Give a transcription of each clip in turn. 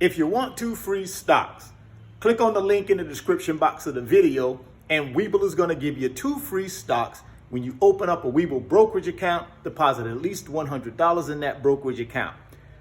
If you want 2 free stocks, click on the link in the description box of the video, and Webull is going to give you 2 free stocks when you open up a Webull brokerage account, deposit at least $100 in that brokerage account.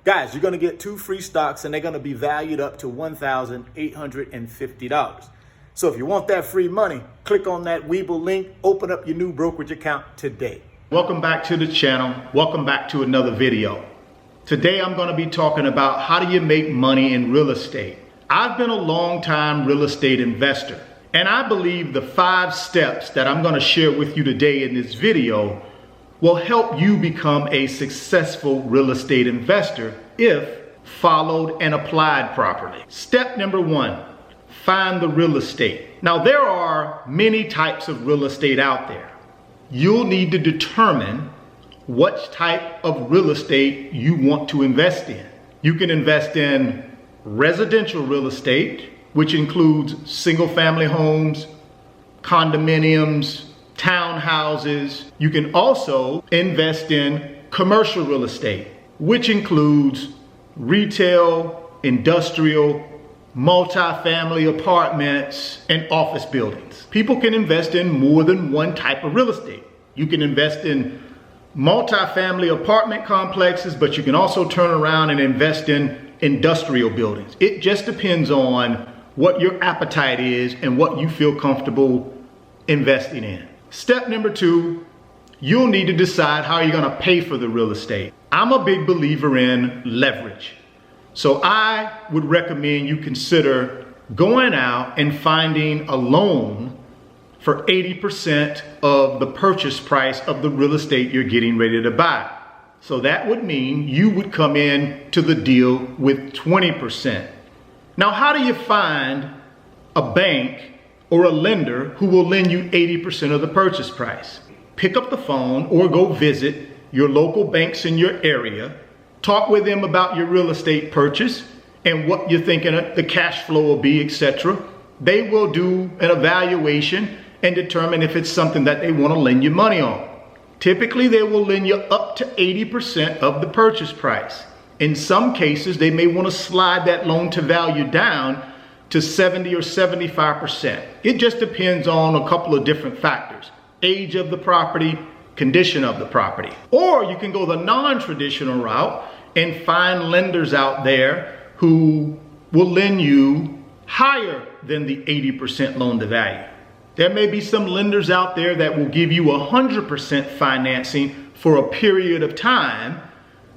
Guys, you're going to get 2 free stocks, and they're going to be valued up to $1,850. So if you want that free money, click on that Webull link, open up your new brokerage account today. Welcome back to the channel. Welcome back to another video. Today I'm going to be talking about how do you make money in real estate. I've been a long-time real estate investor, and I believe the 5 steps that I'm going to share with you today in this video will help you become a successful real estate investor if followed and applied properly. Step number 1, find the real estate. Now, there are many types of real estate out there. You'll need to determine what type of real estate you want to invest in. You can invest in residential real estate, which includes single family homes, condominiums, townhouses. You can also invest in commercial real estate, which includes retail, industrial, multifamily apartments, and office buildings. People can invest in more than one type of real estate. You can invest in multifamily apartment complexes, but you can also turn around and invest in industrial buildings. It just depends on what your appetite is and what you feel comfortable investing in. Step number 2, you'll need to decide how you're going to pay for the real estate. I'm a big believer in leverage. So I would recommend you consider going out and finding a loan for 80% of the purchase price of the real estate you're getting ready to buy. So that would mean you would come in to the deal with 20%. Now, how do you find a bank or a lender who will lend you 80% of the purchase price? Pick up the phone or go visit your local banks in your area, talk with them about your real estate purchase and what you're thinking the cash flow will be, etc. They will do an evaluation and determine if it's something that they want to lend you money on. Typically, they will lend you up to 80% of the purchase price. In some cases, they may want to slide that loan to value down to 70 or 75%. It just depends on a couple of different factors: age of the property, condition of the property. Or you can go the non-traditional route and find lenders out there who will lend you higher than the 80% loan to value. There may be some lenders out there that will give you 100% financing for a period of time.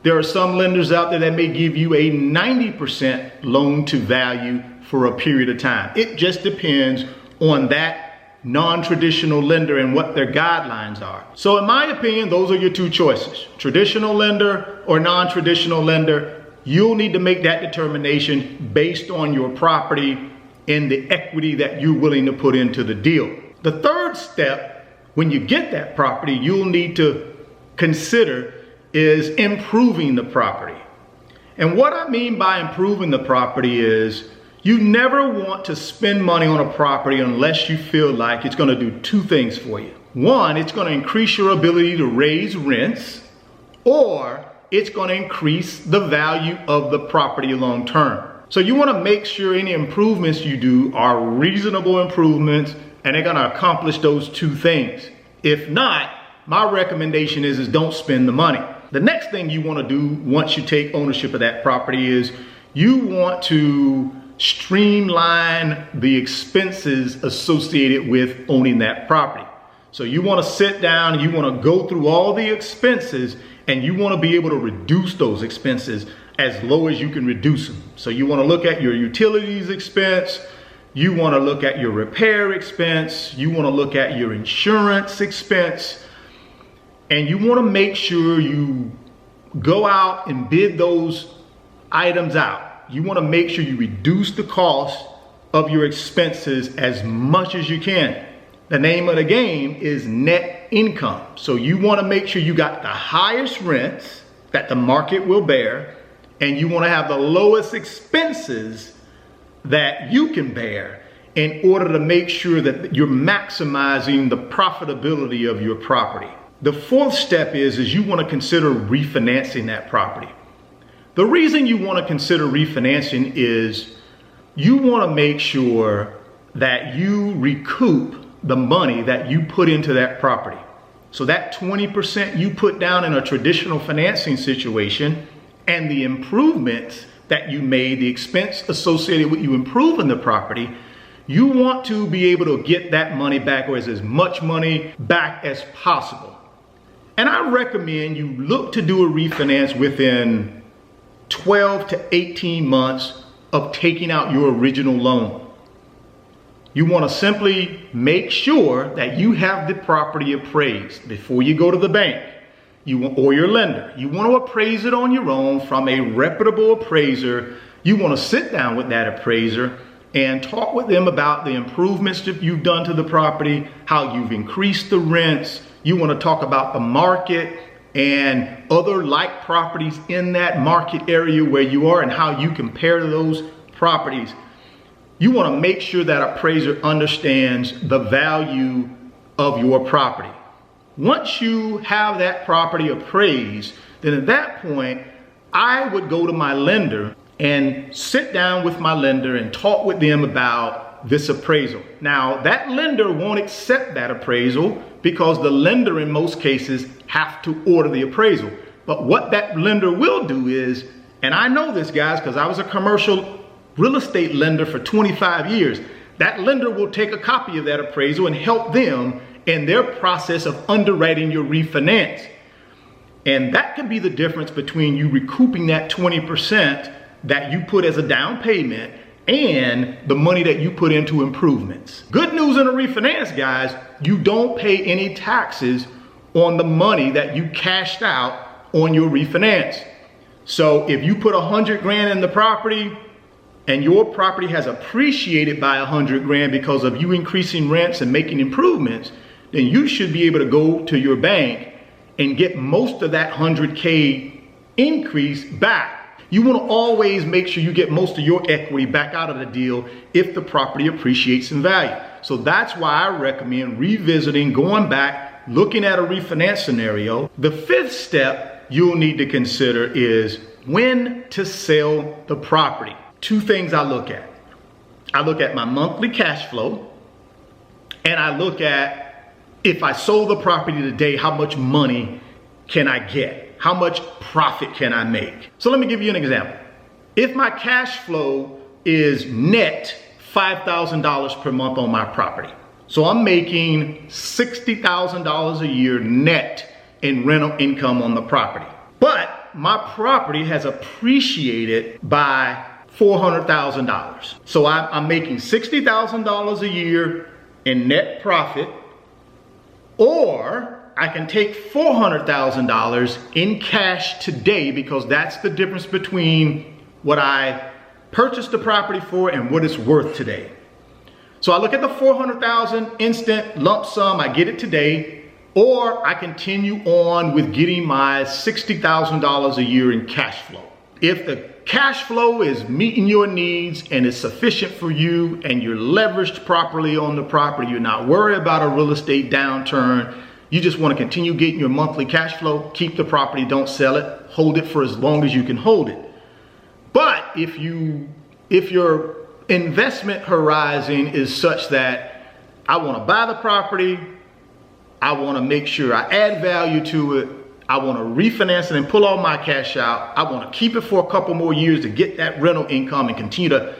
There are some lenders out there that may give you a 90% loan to value for a period of time. It just depends on that non-traditional lender and what their guidelines are. So in my opinion, those are your 2 choices: traditional lender or non-traditional lender. You'll need to make that determination based on your property and the equity that you're willing to put into the deal. The 3rd step, when you get that property, you'll need to consider is improving the property. And what I mean by improving the property is you never want to spend money on a property unless you feel like it's going to do 2 things for you. 1, it's going to increase your ability to raise rents, or it's going to increase the value of the property long term. So you want to make sure any improvements you do are reasonable improvements and they're going to accomplish those 2 things. If not, my recommendation is don't spend the money. The next thing you want to do once you take ownership of that property is you want to streamline the expenses associated with owning that property. So you want to sit down, you want to go through all the expenses, and you want to be able to reduce those expenses as low as you can reduce them. So you want to look at your utilities expense, you want to look at your repair expense, you want to look at your insurance expense, and you want to make sure you go out and bid those items out. You want to make sure you reduce the cost of your expenses as much as you can. The name of the game is net income. So you want to make sure you got the highest rents that the market will bear, and you want to have the lowest expenses that you can bear in order to make sure that you're maximizing the profitability of your property. The 4th step is you want to consider refinancing that property. The reason you want to consider refinancing is you want to make sure that you recoup the money that you put into that property. So that 20% you put down in a traditional financing situation and the improvements that you made, the expense associated with you improving the property, you want to be able to get that money back, or as much money back as possible. And I recommend you look to do a refinance within 12 to 18 months of taking out your original loan. You want to simply make sure that you have the property appraised before you go to the bank or your lender. You want to appraise it on your own from a reputable appraiser. You want to sit down with that appraiser and talk with them about the improvements that you've done to the property, how you've increased the rents. You want to talk about the market and other like properties in that market area where you are and how you compare to those properties. You want to make sure that appraiser understands the value of your property. Once you have that property appraised, then at that point, I would go to my lender and sit down with my lender and talk with them about this appraisal. Now, that lender won't accept that appraisal because the lender in most cases have to order the appraisal. But what that lender will do is, and I know this, guys, because I was a commercial real estate lender for 25 years, that lender will take a copy of that appraisal and help them in their process of underwriting your refinance. And that could be the difference between you recouping that 20% that you put as a down payment and the money that you put into improvements. Good news in a refinance, guys, you don't pay any taxes on the money that you cashed out on your refinance. So if you put 100 grand in the property and your property has appreciated by 100 grand because of you increasing rents and making improvements, then you should be able to go to your bank and get most of that 100K increase back. You want to always make sure you get most of your equity back out of the deal if the property appreciates in value. So that's why I recommend revisiting, going back, looking at a refinance scenario. The fifth step you'll need to consider is when to sell the property. Two things I look at. I look at my monthly cash flow, and I look at, if I sold the property today, how much money can I get? How much profit can I make? So let me give you an example. If my cash flow is net $5,000 per month on my property, so I'm making $60,000 a year net in rental income on the property, but my property has appreciated by $400,000. So I'm making $60,000 a year in net profit, or I can take $400,000 in cash today, because that's the difference between what I purchased the property for and what it's worth today. So I look at the $400,000 instant lump sum, I get it today, or I continue on with getting my $60,000 a year in cash flow. If the cash flow is meeting your needs and is sufficient for you and you're leveraged properly on the property, you're not worried about a real estate downturn, you just want to continue getting your monthly cash flow, keep the property, don't sell it, hold it for as long as you can hold it. But if your investment horizon is such that I want to buy the property, I want to make sure I add value to it, I want to refinance it and pull all my cash out, I want to keep it for a couple more years to get that rental income and continue to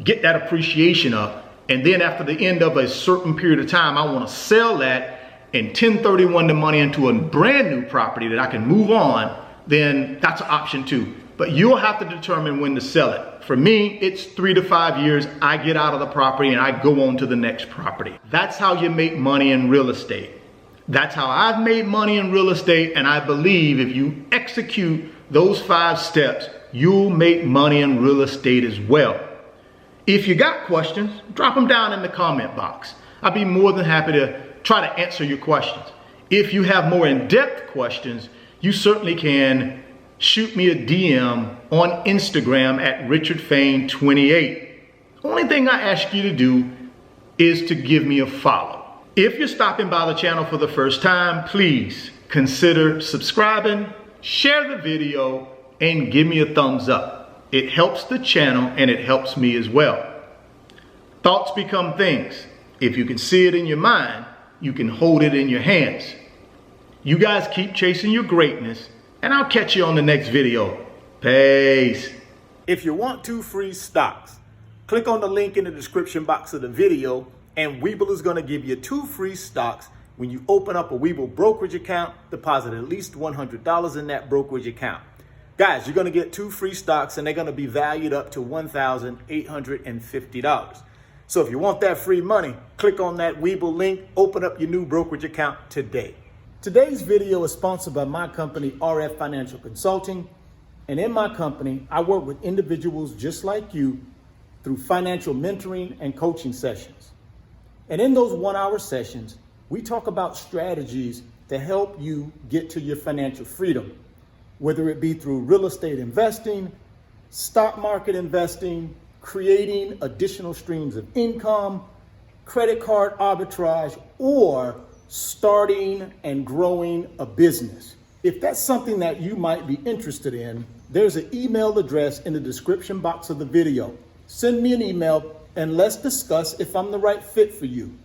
get that appreciation up, and then after the end of a certain period of time, I want to sell that and 1031 the money into a brand new property that I can move on, then that's an option too. But you'll have to determine when to sell it. For me, it's 3 to 5 years. I get out of the property and I go on to the next property. That's how you make money in real estate. That's how I've made money in real estate, and I believe if you execute those 5 steps, you'll make money in real estate as well. If you got questions, drop them down in the comment box. I'd be more than happy to try to answer your questions. If you have more in-depth questions, you certainly can shoot me a DM on Instagram at RichardFain28. Only thing I ask you to do is to give me a follow. If you're stopping by the channel for the first time, please consider subscribing, share the video, and give me a thumbs up. It helps the channel and it helps me as well. Thoughts become things. If you can see it in your mind, you can hold it in your hands. You guys keep chasing your greatness, and I'll catch you on the next video. Peace. If you want 2 free stocks, click on the link in the description box of the video, and Webull is going to give you 2 free stocks when you open up a Webull brokerage account, deposit at least $100 in that brokerage account. Guys, you're going to get 2 free stocks, and they're going to be valued up to $1,850. So if you want that free money, click on that Webull link, open up your new brokerage account today. Today's video is sponsored by my company, RF Financial Consulting. And in my company, I work with individuals just like you through financial mentoring and coaching sessions. And in those 1-hour sessions, we talk about strategies to help you get to your financial freedom, whether it be through real estate investing, stock market investing, creating additional streams of income, credit card arbitrage, or starting and growing a business. If that's something that you might be interested in, there's an email address in the description box of the video. Send me an email and let's discuss if I'm the right fit for you.